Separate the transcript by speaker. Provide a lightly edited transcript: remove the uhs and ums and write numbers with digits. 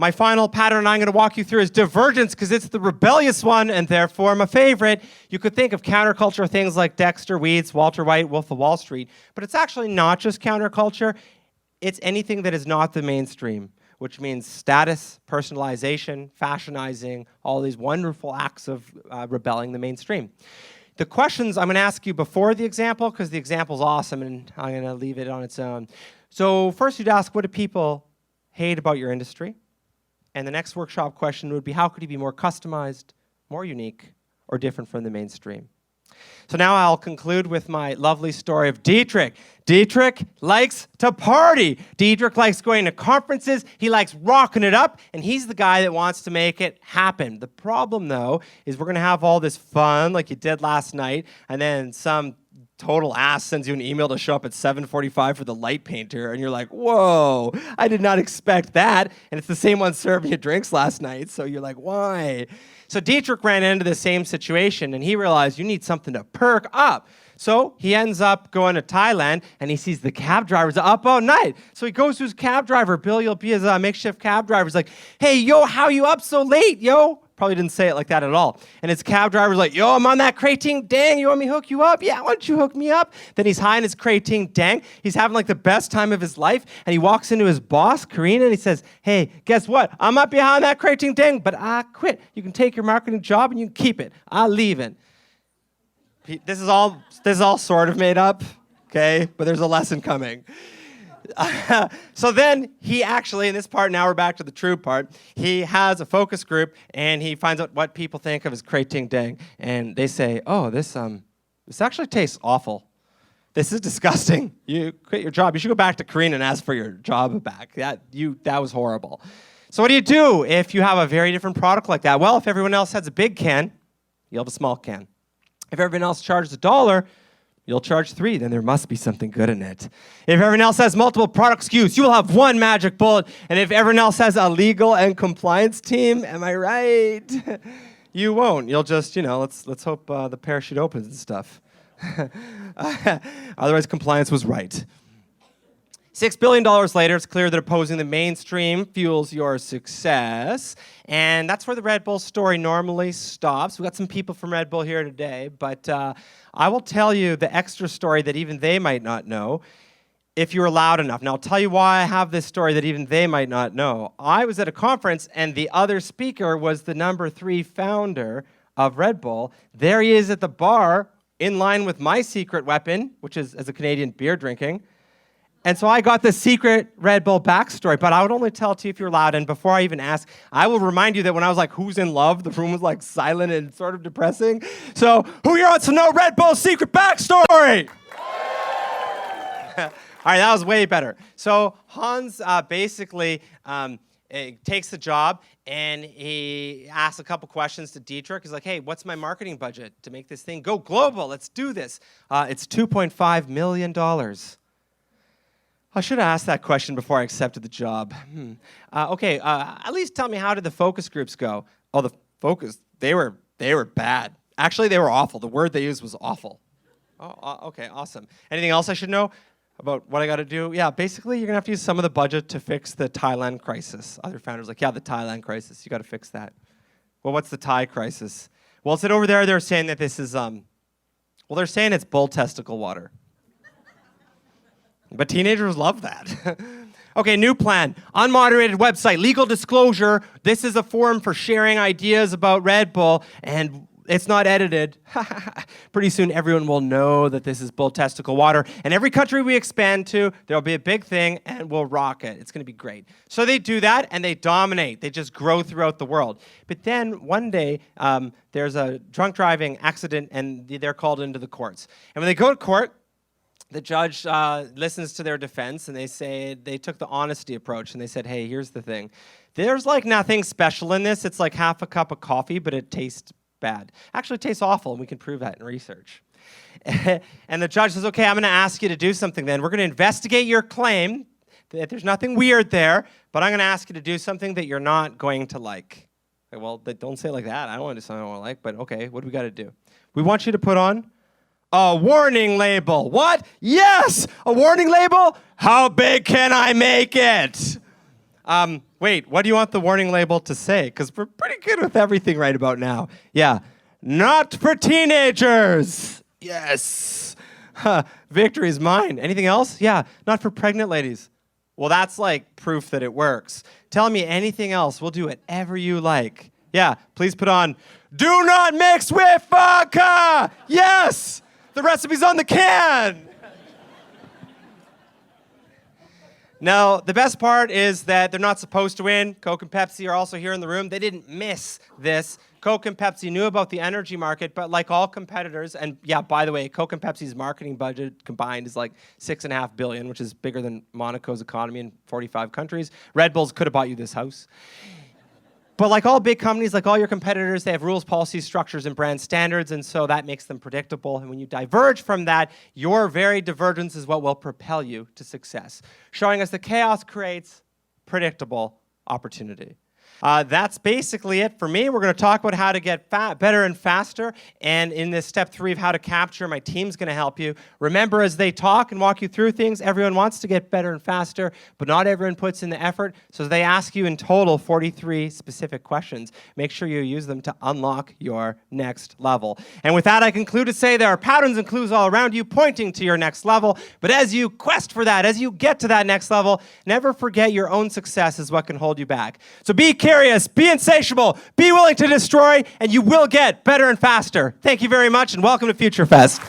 Speaker 1: My final pattern I'm going to walk you through is Divergence, because it's the rebellious one and therefore my favorite. You could think of counterculture things like Dexter, Weeds, Walter White, Wolf of Wall Street, but it's actually not just counterculture. It's anything that is not the mainstream, which means status, personalization, fashionizing, all these wonderful acts of rebelling the mainstream. The questions I'm going to ask you before the example, because the example's awesome and I'm going to leave it on its own. So first you'd ask, what do people hate about your industry? And the next workshop question would be, how could you be more customized, more unique, or different from the mainstream? So now I'll conclude with my lovely story of Dietrich. Dietrich likes to party. Dietrich likes going to conferences. He likes rocking it up, and he's the guy that wants to make it happen. The problem, though, is we're going to have all this fun like you did last night, and then some total ass sends you an email to show up at 7:45 for the light painter, and you're like, whoa, I did not expect that. And it's the same one serving you drinks last night, so you're like, why? So Dietrich ran into the same situation, and he realized you need something to perk up. So he ends up going to Thailand, and he sees the cab drivers up all night. So he goes to his cab driver. Bill, you'll be his makeshift cab driver. He's like, hey, yo, how you up so late, yo? Probably didn't say it like that at all. And his cab driver's like, yo, I'm on that Krating Dang. You want me to hook you up? Yeah, why don't you hook me up? Then he's high in his Krating Dang. He's having like the best time of his life. And he walks into his boss, Karina, and he says, hey, guess what? I'm up behind that Krating Dang, but I quit. You can take your marketing job and you can keep it. I'm leaving. This is all sort of made up, okay? But there's a lesson coming. So then he actually, in this part, now we're back to the true part, he has a focus group and he finds out what people think of his Krating Dang. And they say, oh, this actually tastes awful. This is disgusting. You quit your job. You should go back to Korea and ask for your job back. That was horrible. So what do you do if you have a very different product like that? Well, if everyone else has a big can, you'll have a small can. If everyone else charges $1, you'll charge $3, then there must be something good in it. If everyone else has multiple product SKUs, you will have one magic bullet. And if everyone else has a legal and compliance team, am I right? You won't. You'll just, let's hope the parachute opens and stuff. Otherwise, compliance was right. $6 billion later, it's clear that opposing the mainstream fuels your success. And that's where the Red Bull story normally stops. We've got some people from Red Bull here today, but I will tell you the extra story that even they might not know if you're loud enough. Now, I'll tell you why I have this story that even they might not know. I was at a conference, and the other speaker was the number 3 founder of Red Bull. There he is at the bar, in line with my secret weapon, which is as a Canadian beer drinking. And so I got the secret Red Bull backstory, but I would only tell it to you if you're loud. And before I even ask, I will remind you that when I was like, who's in love? The room was like silent and sort of depressing. So who here wants to know Red Bull's secret backstory? All right, that was way better. So Hans basically takes the job and he asks a couple questions to Dietrich. He's like, hey, what's my marketing budget to make this thing go global? Let's do this. It's $2.5 million. I should have asked that question before I accepted the job. Okay, at least tell me, how did the focus groups go? Oh, the focus, they were bad. Actually, they were awful. The word they used was awful. Oh, okay, awesome. Anything else I should know about what I got to do? Yeah, basically, you're going to have to use some of the budget to fix the Thailand crisis. Other founders like, yeah, the Thailand crisis, you got to fix that. Well, what's the Thai crisis? Well, it's that over there they're saying that this is, they're saying it's bull testicle water. But teenagers love that. Okay, new plan. Unmoderated website, legal disclosure. This is a forum for sharing ideas about Red Bull, and it's not edited. Pretty soon, everyone will know that this is bull testicle water. And every country we expand to, there'll be a big thing, and we'll rock it. It's going to be great. So they do that, and they dominate. They just grow throughout the world. But then one day, there's a drunk driving accident, and they're called into the courts. And when they go to court, the judge listens to their defense, and they say they took the honesty approach, and they said, hey, here's the thing. There's like nothing special in this. It's like half a cup of coffee, but it tastes bad. Actually, it tastes awful, and we can prove that in research. And the judge says, okay, I'm going to ask you to do something then. We're going to investigate your claim that there's nothing weird there, but I'm going to ask you to do something that you're not going to like. Okay, well, don't say it like that. I don't want to do something I don't like, but okay, what do we got to do? We want you to put on a warning label. What? Yes! A warning label? How big can I make it? Wait, what do you want the warning label to say? Because we're pretty good with everything right about now. Yeah. Not for teenagers. Yes. Victory is mine. Anything else? Yeah. Not for pregnant ladies. Well, that's like proof that it works. Tell me anything else. We'll do whatever you like. Yeah. Please put on, do not mix with vodka. Yes. The recipe's on the can. No, the best part is that they're not supposed to win. Coke and Pepsi are also here in the room. They didn't miss this. Coke and Pepsi knew about the energy market, but like all competitors, and yeah, by the way, Coke and Pepsi's marketing budget combined is like $6.5 billion, which is bigger than Monaco's economy in 45 countries. Red Bulls could have bought you this house. But like all big companies, like all your competitors, they have rules, policies, structures, and brand standards, and so that makes them predictable. And when you diverge from that, your very divergence is what will propel you to success, showing us that chaos creates predictable opportunity. That's basically it for me. We're going to talk about how to get better and faster. And in this step 3 of how to capture, my team's going to help you. Remember, as they talk and walk you through things, everyone wants to get better and faster, but not everyone puts in the effort. So they ask you in total 43 specific questions. Make sure you use them to unlock your next level. And with that, I conclude to say there are patterns and clues all around you pointing to your next level. But as you quest for that, as you get to that next level, never forget your own success is what can hold you back. So be curious, be insatiable, be willing to destroy, and you will get better and faster. Thank you very much, and welcome to Future Fest.